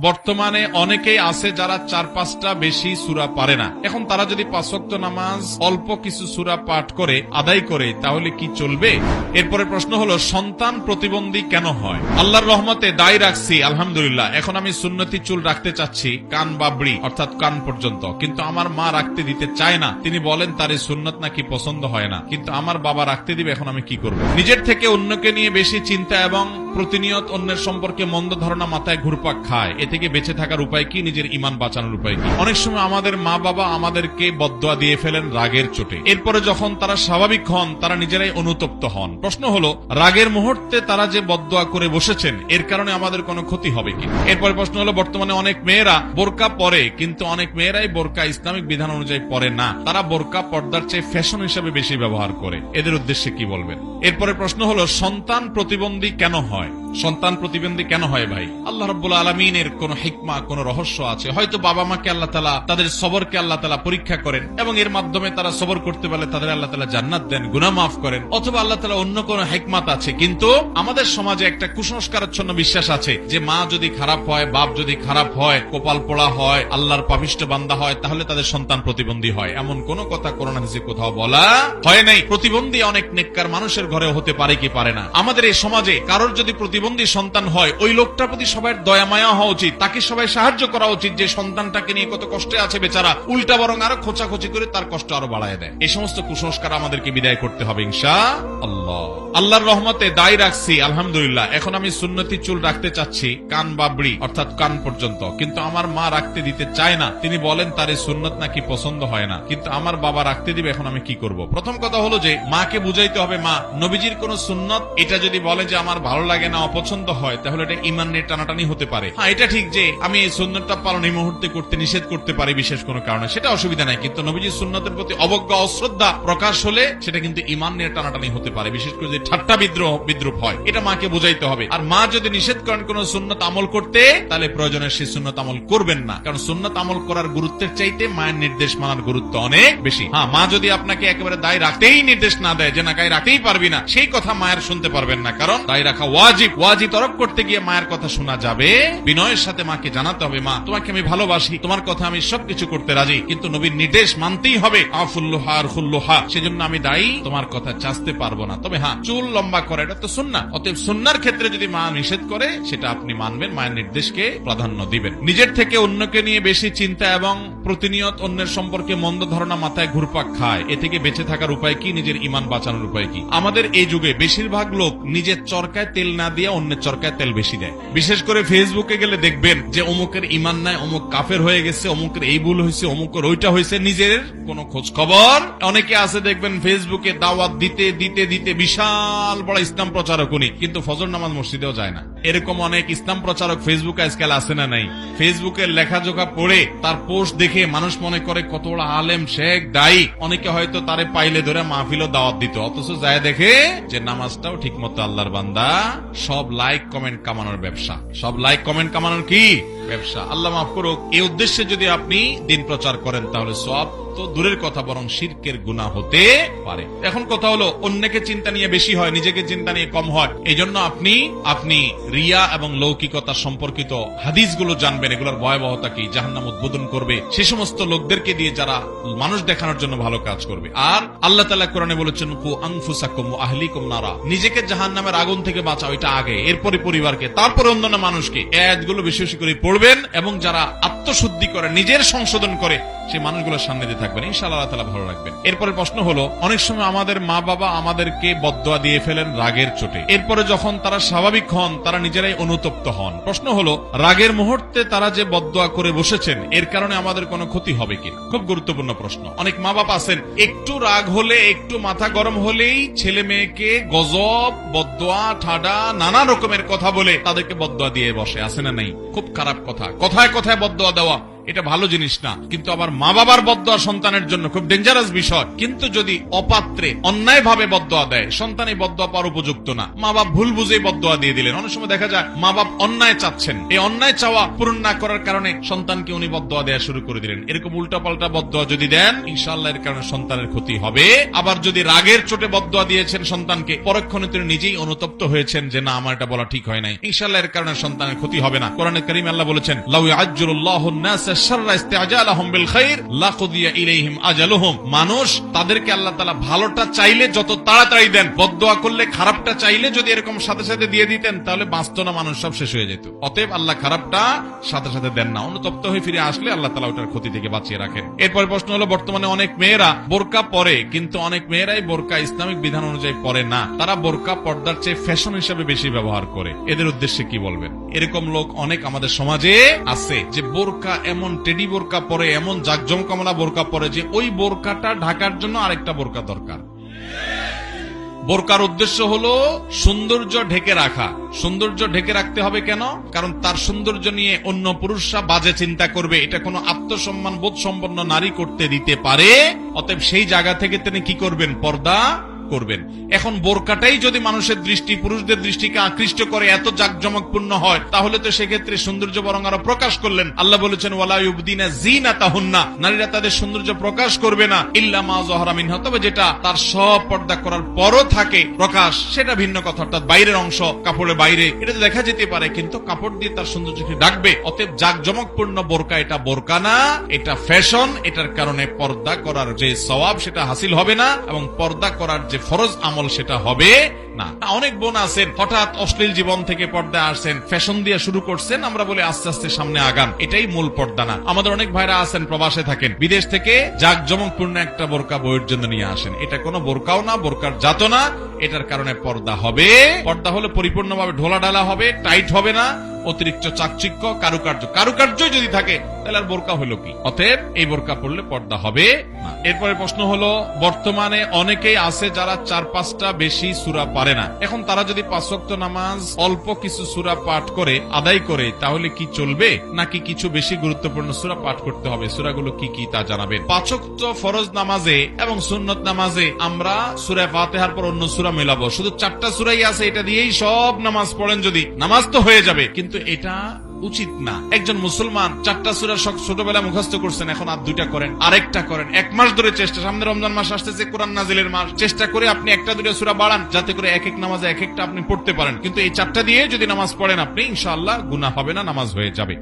বর্তমানে অনেকেই আছে যারা 4-5টা বেশি সূরা পারে না। এখন তারা যদি 5 ওয়াক্ত নামাজ অল্প কিছু সূরা পাঠ করে আদায় করে তাহলে কি চলবে? এরপরে প্রশ্ন হলো, সন্তান প্রতিবন্ধী কেন হয়? আল্লাহর রহমতে দায় রাখছি আলহামদুলিল্লাহ। এখন আমি সুন্নতি চুল রাখতে চাচ্ছি কান বাবড়ি অর্থাৎ কান পর্যন্ত, কিন্তু আমার মা রাখতে দিতে চায় না। তিনি বলেন তার এই সুন্নত নাকি পছন্দ হয় না, কিন্তু আমার বাবা রাখতে দিবে। এখন আমি কি করব? নিজের থেকে অন্যকে নিয়ে বেশি চিন্তা এবং প্রতিনিয়ত অন্যের সম্পর্কে মন্দ ধারণা মাথায় ঘুরপাক খায়। এ থেকে বেঁচে থাকার উপায় কি? নিজের ঈমান বাঁচানোর উপায় কি? অনেক সময় আমাদের মা বাবা আমাদেরকে বদদোয়া দিয়ে ফেলেন রাগের চোটে। এরপরে যখন তারা স্বাভাবিক হন তারা নিজেরাই অনুতপ্ত হন। প্রশ্ন হলো, রাগের মুহূর্তে তারা যে বদদোয়া করে বসেছেন এর কারণে আমাদের কোনো ক্ষতি হবে কি? এরপরে প্রশ্ন হলো, বর্তমানে অনেক মেয়েরা বোরকা পরে, কিন্তু অনেক মেয়েরাই বোরকা ইসলামিক বিধান অনুযায়ী পরে না। তারা বোরকা পর্দার চেয়ে ফ্যাশন হিসেবে বেশি ব্যবহার করে। এদের উদ্দেশ্যে কি বলবেন? এরপরে প্রশ্ন হলো, সন্তান প্রতিবন্ধী কেন হয়? সন্তান প্রতিবন্ধী কেন হয় ভাই? আল্লাহ রাব্বুল আলামিনের কোন হিকমা, কোন রহস্য আছে। হয়তো বাবা মাকে আল্লাহ তাআলা তাদের সবরকে আল্লাহ তাআলা পরীক্ষা করেন এবং এর মাধ্যমে তারা সবর করতে পারলে তাদের আল্লাহ তাআলা জান্নাত দেন, গুনাহ মাফ করেন, অথবা আল্লাহ তাআলা অন্য কোন হিকমত আছে। কিন্তু আমাদের সমাজে একটা কুসংস্কারাচ্ছন্ন বিশ্বাস আছে যে মা যদি খারাপ হয়, বাপ যদি খারাপ হয়, কপাল পোড়া হয়, আল্লাহর পাপিষ্ঠ বান্দা হয়, তাহলে তাদের সন্তান প্রতিবন্ধী হয়। এমন কোন কথা কোরআন হাদিসে কোথাও বলা হয় নাই। প্রতিবন্ধী অনেক নেককার মানুষের ঘরে হতে পারে কি পারে না। আমাদের এই সমাজে কারোর যদি প্রতিবন্ধী সন্তান হয়, ওই লোকটার প্রতি সবাই দয়া মায়া হওয়া উচিত, তাকে সবাই সাহায্য করা উচিত। যে সন্তানটাকে নিয়ে কত কষ্টে আছে বেচারা, উল্টা বরং আরো খোঁচাখুচি করে তার কষ্ট আরো বাড়ায় দেয়। এই সমস্ত কুসংস্কার আমাদেরকে বিদায় করতে হবে ইনশাআল্লাহ। আল্লাহর রহমতে দায় রাখছি আলহামদুলিল্লাহ। এখন আমি সুন্নতি চুল রাখতে চাচ্ছি কান বাবড়ি অর্থাৎ কান পর্যন্ত, কিন্তু আমার মা রাখতে দিতে চায় না। তিনি বলেন তার এই সুন্নত নাকি পছন্দ হয় না, কিন্তু আমার বাবা রাখতে দিবে। এখন আমি কি করব? প্রথম কথা হলো যে মাকে বুঝাইতে হবে, মা নবীজির কোন সুন্নত এটা যদি বলে যে আমার ভালো লাগে না, অপছন্দ হয়, তাহলে এটা ঈমানের টানাটানি হতে পারে। হ্যাঁ, এটা ঠিক যে আমি এই সুন্নতটা পালন এই মুহূর্তে করতে নিষেধ করতে পারি বিশেষ কোনো কারণে, সেটা অসুবিধা নাই। কিন্তু নবীজির সুন্নতের প্রতি অবজ্ঞা অশ্রদ্ধা প্রকাশ হলে সেটা কিন্তু ঈমানের টানাটানি হতে পারে, বিশেষ করে যে ঠাট্টা বিদ্রুপ হয়। এটা মাকে বুঝাইতে হবে। আর মা যদি নিষেধ করেন কোন সুন্নত আমল করতে, তাহলে প্রয়োজনে সেই সুন্নত আমল করবেন না, কারণ সুন্নত আমল করার গুরুত্বের চাইতে মায়ের নির্দেশ মানার গুরুত্ব অনেক বেশি। হ্যাঁ, মা যদি আপনাকে একেবারে দায় রাখতেই নির্দেশ না দেয় যে না গায়ে রাখতেই পারবি না, সেই কথা মায়ের শুনতে পারবেন না, কারণ দায় রাখা ওয়াজিব। ওয়াজিব তরক করতে গিয়ে মায়ের কথা শোনা যাবে। বিনয়ের সাথে মাকে জানাতে হবে, মা তোমাকে আমি ভালোবাসি, তোমার কথা আমি সবকিছু করতে রাজি, কিন্তু নবীর নির্দেশ মানতেই হবে। আফুল্লুহা আর খুল্লুহা, সেজন্য আমি দায়ী, তোমার কথা চাচতে পারবো না। তবে হ্যাঁ, চুল লম্বা করে এটা তো সুন্নাহ। অতএব সুন্নাহর ক্ষেত্রে যদি মা নিষেধ করে সেটা আপনি মানবেন, মায়ের নির্দেশকে প্রাধান্য দিবেন। নিজের থেকে অন্যকে নিয়ে বেশি চিন্তা এবং প্রতিনিয়ত অন্যের সম্পর্কে মন্দ ধারণা মাথায় ঘুরপাক খায়। এ থেকে বেঁচে থাকার উপায় কি? নিজের ঈমান বাঁচানোর উপায় কি? আমাদের এই যুগে বেশিরভাগ লোক নিজের চরকায় তেল না দিয়ে অন্যের চরকায় তেল বেশি দেয়। বিশেষ করে ফেসবুকে গেলে দেখবেন যে অমুকের ঈমান নাই, অমুক কাফের হয়ে গেছে, অমুকের এই ভুল হয়েছে, অমুকের ওইটা হয়েছে, নিজের কোনো খোঁজ খবর। অনেকে আছে দেখবেন ফেসবুকে দাওয়াত দিতে দিতে দিতে বিশাল বড় ইসলাম প্রচারক উনি, কিন্তু ফজর নামাজ মসজিদেও যায় না। এরকম অনেক ইসলাম প্রচারক ফেসবুকে আজকাল আছে না নাই? ফেসবুকের লেখাজোখা পড়ে তার পোস্ট দেখে মানুষ মনে করে কত বড় আলেম, শেখ, দায়ী। অনেকে হয়তো তারে পাইলে ধরে মাহফিলও দাওয়াত দিত, অথচ যায় দেখে যে নামাজটাও ঠিক মতো আল্লাহর বান্দা। সব লাইক কমেন্ট কামানোর ব্যবসা, সব লাইক কমেন্ট কামানোর কি ব্যবসা। আল্লাহ মাফ করুক। এই উদ্দেশ্যে যদি আপনি দিন প্রচার করেন তাহলে সব তো দূরের কথা, বরং শিরকের গুনাহ হতে পারে। এখন কথা হলো, অন্যকে চিন্তা নিয়ে বেশি হয়, নিজেকে চিন্তা নিয়ে কম হয়। এই জন্য আপনি রিয়া এবং লৌকিকতা সম্পর্কিত হাদিসগুলো জানবেন, এগুলোর ভয়াবহতা কি, জাহান্নাম উদ্বোধন করবে সে সমস্ত লোকদেরকে দিয়ে যারা মানুষ দেখানোর জন্য ভালো কাজ করবে। আর আল্লাহ তাআলা কোরআনে বলেছেন, কু আনফুসাকুম ওয়া আহলিকুম নারা, নিজেকে জাহান্নামের আগুন থেকে বাঁচাও, এটা আগে, এরপরে পরিবারকে, তারপরে অন্যান্য মানুষকে। এই আয়াতগুলো বেশি বেশি করে পড়বেন এবং যারা আত্মশুদ্ধি করে, নিজের সংশোধন করে, সেই মানুষগুলোর সামনে দিয়ে থাকবেন, ইনশাআল্লাহ আল্লাহ তাআলা ভালো রাখবেন। এরপরে প্রশ্ন হলো, অনেক সময় আমাদের মা বাবা আমাদেরকে বদদোয়া দিয়ে ফেলেন রাগের চোটে। এরপরে যখন তারা স্বাভাবিক হন তারা নিজেরাই অনুতপ্ত হন। প্রশ্ন হলো, রাগের মুহূর্তে তারা যে বদদোয়া করে বসেছেন এর কারণে আমাদের কোনো ক্ষতি হবে কিনা? খুব গুরুত্বপূর্ণ প্রশ্ন। অনেক মা বাবা আছেন, একটু রাগ হলে, একটু মাথা গরম হলেই ছেলে মেয়েকে গজব, বদদোয়া, ঠাডা, নানা রকমের কথা বলে তাদেরকে বদদোয়া দিয়ে বসে, আছে না নাই? খুব খারাপ কথা, কথায় কথায় বদদোয়া দেওয়া, এটা ভালো জিনিস না, কিন্তু আবার মা বাবার বদদোয়া সন্তানের জন্য খুব ডেঞ্জারাস বিষয়। কিন্তু যদি অপাত্রে অন্যায় ভাবে বদদোয়া দেয়, সন্তান এই বদদোয়া পাওয়ার উপযুক্ত না। মা বাপ ভুল বুঝে বদদোয়া দিয়ে দিলেন। অনেক সময় দেখা যায় মা বাপ অন্যায় চাচ্ছেন, এই অন্যায় চাওয়া পূরণ না করার কারণে সন্তানকে উনি বদদোয়া দেওয়া শুরু করে দিলেন। এরকম উল্টা পাল্টা বদদোয়া যদি দেন, ইনশাআল্লাহ এর কারণে সন্তানের ক্ষতি হবে। আবার যদি রাগের চোটে বদদোয়া দিয়েছেন সন্তানকে, পরক্ষণে তিনি নিজেই অনুতপ্ত হয়েছেন যে না, আমার এটা বলা ঠিক হয় নাই, ইনশাআল্লাহ এর কারণে সন্তানের ক্ষতি হবে না। কোরআনে কারীমে আল্লাহ বলেছেন, লাউ ইয়াজ্জুলুল্লাহু আন-নাসা শাররা ইসতিআজালাহুম বিল খাইর লাকুদিয়া ইলাইহিম আজালুহুম। মানুষ তাদেরকে আল্লাহ তাআলা ভালোটা চাইলে যত তাড়াতাড়ি দেন, বদদোয়া করলে খারাপটা চাইলে যদি এরকম সাথে সাথে দিয়ে দিতেন, তাহলে বাঁচত না, মানুষ সব শেষ হয়ে যেত। অতএব আল্লাহ খারাপটা সাথে সাথে দেন না, অনুতপ্ত হয়ে ফিরে আসলে আল্লাহ তাআলা ওটার ক্ষতি থেকে বাঁচিয়ে রাখেন। এরপরে প্রশ্ন হলো, বর্তমানে অনেক মেয়েরা বোরকা পরে, কিন্তু অনেক মেয়েরাই বোরকা ইসলামিক বিধান অনুযায়ী পরে না। তারা বোরকা পর্দার চেয়ে ফ্যাশন হিসেবে বেশি ব্যবহার করে। এদের উদ্দেশ্যে কি বলবেন? এরকম লোক অনেক আমাদের সমাজে আছে, যে বোরকা এমন টেডি বোরকা পরে, এমন জাকজমকামলা বোরকা পরে যে ওই বোরকাটা ঢাকার জন্য আরেকটা বোরকা দরকার। বোরকার উদ্দেশ্য হলো সৌন্দর্য ঢেকে রাখা। সৌন্দর্য ঢেকে রাখতে হবে কেন? কারণ তার সৌন্দর্য নিয়ে অন্য পুরুষরা বাজে চিন্তা করবে, এটা কোনো আত্মসম্মান বোধ সম্পন্ন নারী করতে দিতে পারে। অতএব সেই জায়গা থেকে তিনি কি করবেন? পর্দা করবেন। এখন বোরকাটাই যদি মানুষের দৃষ্টি, পুরুষদের দৃষ্টিকে আকৃষ্ট করে, এত জাকজমকপূর্ণ হয়, তাহলে তো সেক্ষেত্রে সৌন্দর্য বরং আরো প্রকাশ করলেন। আল্লাহ বলেছেন, ওয়ালা ইউবদিনা যিনাতাহুন্না, নারীরা তাদের সৌন্দর্য প্রকাশ করবে না, ইল্লা মা যাহারা মিনহা, তবে যেটা তার সব পর্দা করার পরও থাকে প্রকাশ, সেটা ভিন্ন কথা। অর্থাৎ বাইরের অংশ, কাপড়ের বাইরে, এটা তো দেখা যেতে পারে, কিন্তু কাপড় দিয়ে তার সৌন্দর্যকে ঢাকবে। অতএব জাকজমকপূর্ণ বোরকা এটা বোরকা না, এটা ফ্যাশন। এটার কারণে পর্দা করার যে সওয়াব সেটা হাসিল হবে না, এবং পর্দা করার যে ফরজ আমল সেটা হবে না। অনেক বোন আছেন হঠাৎ অশ্লীল জীবন থেকে পর্দা আসছেন, ফ্যাশন দিয়ে শুরু করছেন, আমরা বলে আস্তে আস্তে সামনে আগান, এটাই মূল পর্দা না। আমাদের অনেক ভাইরা আছেন প্রবাসে থাকেন, বিদেশ থেকে জাকজমকপূর্ণ একটা বোরকা বইয়ের জন্য নিয়ে আসেন। এটা কোনো বোরকাও না, বোরকার জাতও না। এটার কারণে পর্দা হবে। পর্দা হলে পরিপূর্ণভাবে ঢোলা ঢালা হবে, টাইট হবে না, অতিরিক্ত চাকচিক্য, কারুকার্য যদি থাকে, তাহলে আর বোরকা হলো কি? অতএব এই বোরকা পড়লে পর্দা হবে না। এরপরে প্রশ্ন হলো, বর্তমানে অনেকেই আছে যারা 4-5টা বেশি সূরা পারে না। এখন তারা যদি 5 ওয়াক্ত নামাজ অল্প কিছু সূরা পাঠ করে আদায় করে, তাহলে কি চলবে, নাকি কিছু বেশি গুরুত্বপূর্ণ সূরা পাঠ করতে হবে? সূরাগুলো কি কি তা জানাবেন। 5 ওয়াক্ত ফরজ নামাজে এবং সুন্নত নামাজে আমরা সূরা ফাতিহার পর অন্য সূরা মেলাবো। শুধু 4টা সূরাই আছে, এটা দিয়েই সব নামাজ পড়েন, যদি নামাজ তো হয়ে যাবে, কিন্তু এটা উচিত না। একজন মুসলমান 4টা সূরা ছোটবেলা মুখস্থ করছেন, এখন আর 2টা করেন, আরেকটা করেন। 1 মাস ধরে চেষ্টা, সামনে রমজান মাস আসতেছে, কোরআন নাজিলের মাস, চেষ্টা করে আপনি 1টা-2টা সূরা বাড়ান, যাতে করে এক এক নামাজে এক একটা আপনি পড়তে পারেন। কিন্তু এই 4টা দিয়ে যদি নামাজ পড়েন আপনি, ইনশাআল্লাহ গুনাহ হবে না, নামাজ হয়ে যাবে।